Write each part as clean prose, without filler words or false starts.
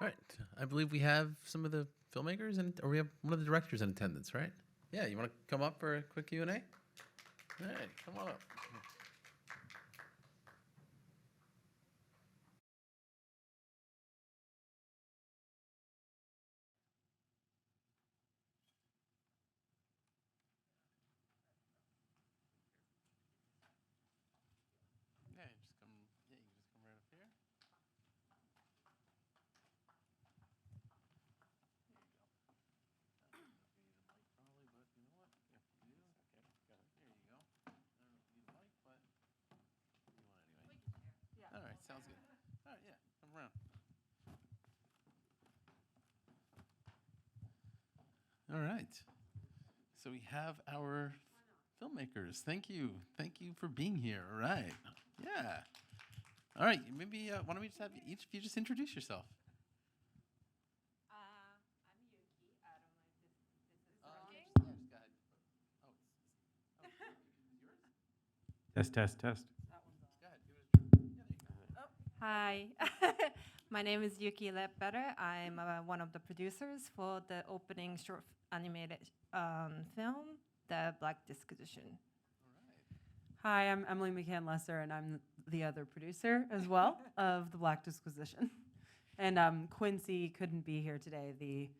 All right. I believe we have some of the filmmakers or we have one of the directors in attendance, right? Yeah, you want to come up for a quick Q&A? All right, come on up. Yeah, just come. Yeah, you can just come right up here. There you go. I don't know if you need a mic probably, but you know what? If you do, okay, got it. Here you go. I don't know if you need a mic, but you want anyway. All right, sounds good. All right, yeah, come around. All right. So we have our filmmakers. Thank you. Thank you for being here. All right. Yeah. All right. Maybe why don't we just have each of you just introduce yourself? I'm Yuki. I don't know if this is Yeah, working. just go ahead. Is yours? Test. That one's on. Go ahead. Give it a try. Yeah, there you go. Hi, my name is Yuki Ledbetter. I'm one of the producers for the opening short animated film, The Black Disposition. All right. Hi, I'm Emily McCann Lesser, and I'm the other producer as well of The Black Disquisition. And Quincy couldn't be here today, the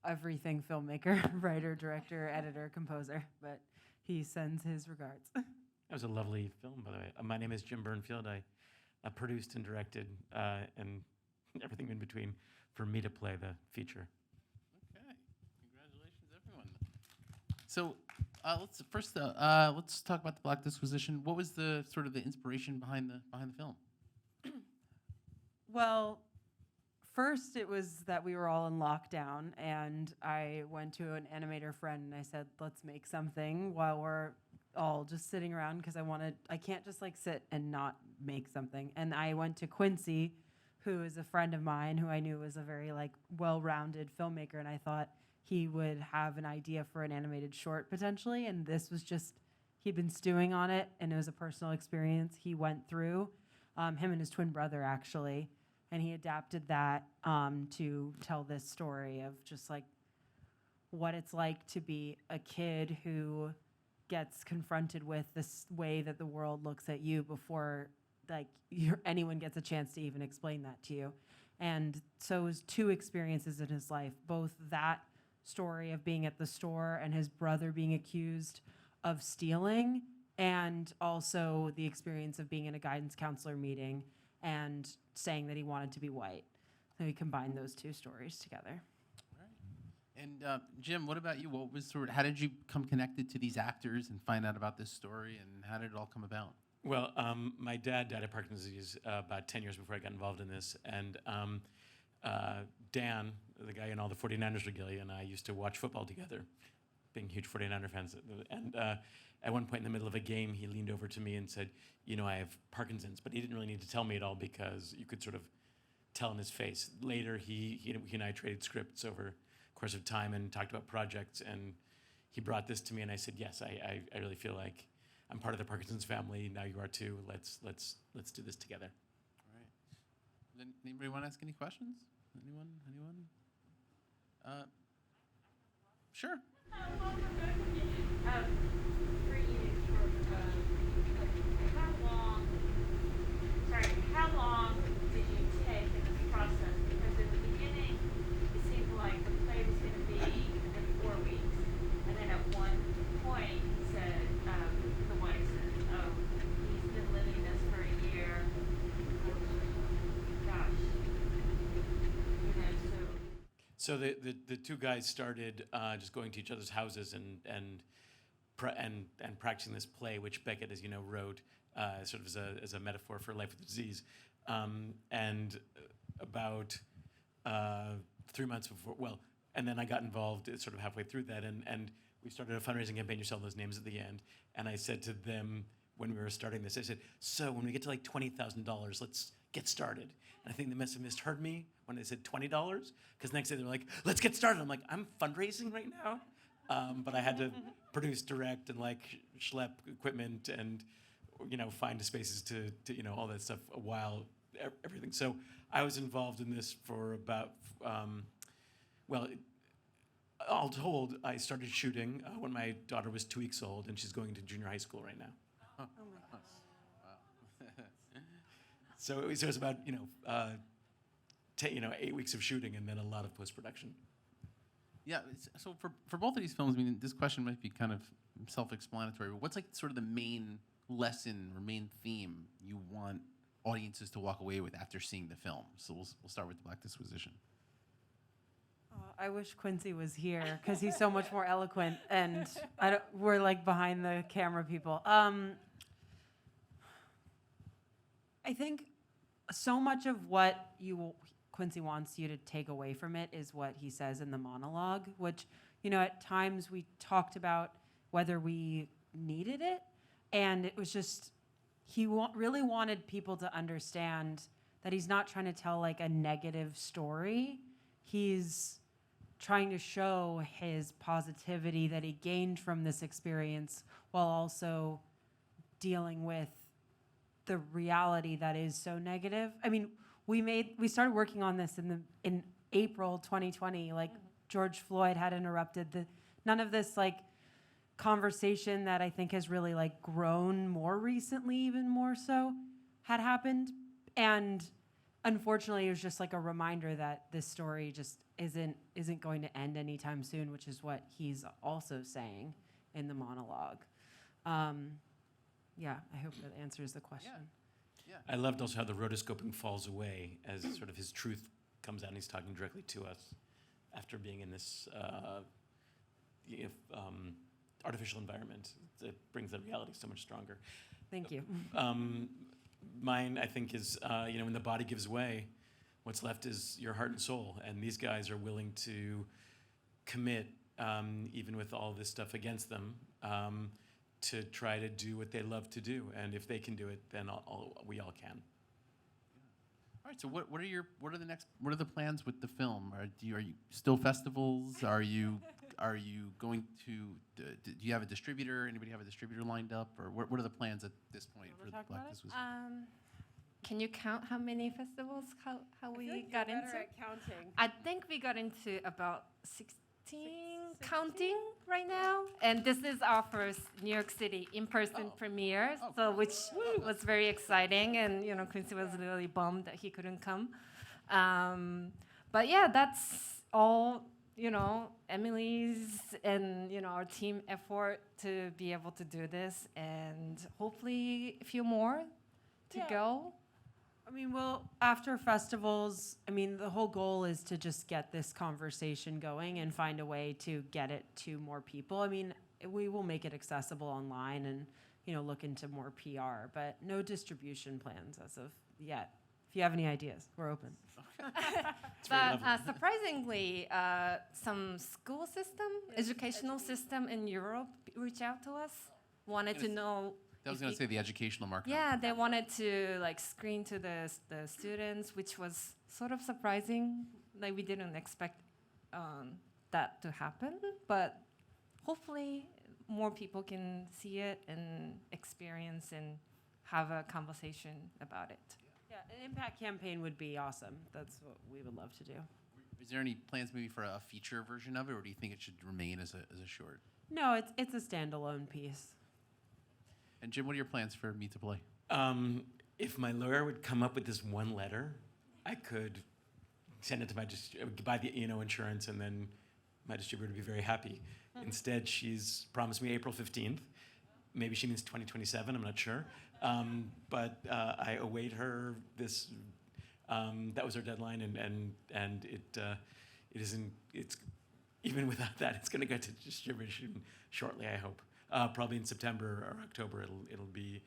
everything filmmaker, writer, director, editor, composer, but he sends his regards. That was a lovely film, by the way. My name is Jim Burnfield. I produced and directed and everything in between for me to play the feature. Okay. Congratulations, everyone. So let's talk about the Black Disquisition. What was the sort of the inspiration behind the film? Well, first it was that we were all in lockdown, and I went to an animator friend and I said, let's make something while we're all just sitting around, because I can't just like sit and not make something. And I went to Quincy, who is a friend of mine who I knew was a very like well-rounded filmmaker, and I thought he would have an idea for an animated short potentially. And this was just, he'd been stewing on it, and it was a personal experience he went through, him and his twin brother actually, and he adapted that to tell this story of just like what it's like to be a kid who gets confronted with this way that the world looks at you before like anyone gets a chance to even explain that to you. And so it was two experiences in his life, both that story of being at the store and his brother being accused of stealing, and also the experience of being in a guidance counselor meeting and saying that he wanted to be white. So he combined those two stories together. Right. And Jim, what about you? How did you come connected to these actors and find out about this story, and how did it all come about? Well, my dad died of Parkinson's disease about 10 years before I got involved in this. And Dan, the guy in all the 49ers regalia, and I used to watch football together, being huge 49er fans. And at one point in the middle of a game, he leaned over to me and said, you know, I have Parkinson's. But he didn't really need to tell me at all, because you could sort of tell in his face. Later, he and I traded scripts over the course of time and talked about projects. And he brought this to me, and I said, yes, I really feel like I'm part of the Parkinson's family. Now you are too. Let's do this together. All right. Then anybody want to ask any questions? Anyone? Sure. How long did you take in this process? Because in the beginning, it seemed like the play was going to be in 4 weeks. And then at one point, he said, the wife said, oh, he's been living this for a year. Gosh. You know, So the two guys started just going to each other's houses and practicing this play, which Beckett, as you know, wrote sort of as a metaphor for life with disease. And about 3 months before, and then I got involved sort of halfway through that, and we started a fundraising campaign. You saw those names at the end, and I said to them when we were starting this, I said, so when we get to like $20,000, let's get started. And I think they must have misheard me when they said $20, because next day they were like, let's get started. I'm like, I'm fundraising right now. But I had to produce, direct, and like schlep equipment and, you know, find spaces to you know, all that stuff while everything. So I was involved in this for about, all told, I started shooting when my daughter was 2 weeks old, and she's going to junior high school right now. Wow. So it was about 8 weeks of shooting and then a lot of post-production. Yeah. So for both of these films, I mean, this question might be kind of self-explanatory, but what's like sort of the main lesson or main theme you want audiences to walk away with after seeing the film? So we'll start with The Black Disposition. I wish Quincy was here because he's so much more eloquent, and we're like behind the camera people. I think so much of what Quincy wants you to take away from it is what he says in the monologue, which, at times we talked about whether we needed it, and it was just, he really wanted people to understand that he's not trying to tell like a negative story. He's trying to show his positivity that he gained from this experience while also dealing with the reality that is so negative. I mean, we started working on this in April 2020. Like George Floyd had interrupted none of this like conversation that I think has really like grown more recently, even more so, had happened. And unfortunately, it was just like a reminder that this story just isn't going to end anytime soon, which is what he's also saying in the monologue. Yeah, I hope that answers the question. Yeah. I loved also how the rotoscoping falls away as sort of his truth comes out and he's talking directly to us after being in this artificial environment. It brings the reality so much stronger. Thank you. Mine, I think, is, when the body gives way, what's left is your heart and soul. And these guys are willing to commit, even with all this stuff against them, to try to do what they love to do. And if they can do it, then we all can. All right. So what are the plans with the film? Are you still festivals? Are you going to? Do you have a distributor? Anybody have a distributor lined up, or what are the plans at this point for talk Black about it? Disposition? Can you count how many festivals how we got into? counting. I think we got into about 16 counting right now, and this is our first New York City in-person premiere, which was very exciting, and Quincy was really bummed that he couldn't come. But yeah, that's all Emily's and our team effort to be able to do this, and hopefully a few more to go. I mean, after festivals, the whole goal is to just get this conversation going and find a way to get it to more people. I mean, we will make it accessible online and, look into more PR, but no distribution plans as of yet. If you have any ideas, we're open. But surprisingly, some school system, educational system in Europe reached out to us, wanted to know. I was going to say the educational market. Yeah, they wanted to screen to the students, which was sort of surprising. Like we didn't expect that to happen, but hopefully more people can see it and experience and have a conversation about it. Yeah, an impact campaign would be awesome. That's what we would love to do. Is there any plans maybe for a feature version of it, or do you think it should remain as a short? No, it's a standalone piece. And Jim, what are your plans for Me to Play? If my lawyer would come up with this one letter, I could send it to buy the insurance, and then my distributor would be very happy. Instead, she's promised me April 15th. Maybe she means 2027. I'm not sure. But I await her this. That was her deadline, and it isn't. It's even without that, it's going to go to distribution shortly. I hope. Probably in September or October, it'll be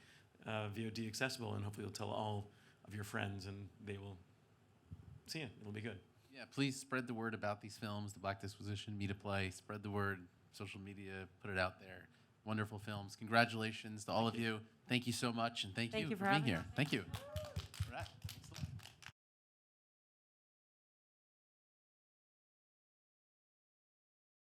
VOD accessible, and hopefully you'll tell all of your friends, and they will see it. It'll be good. Yeah, please spread the word about these films, The Black Disposition, Me to Play. Spread the word, social media, put it out there. Wonderful films. Congratulations to all of you. Thank you so much, and thank you for being having here. us. Thank you.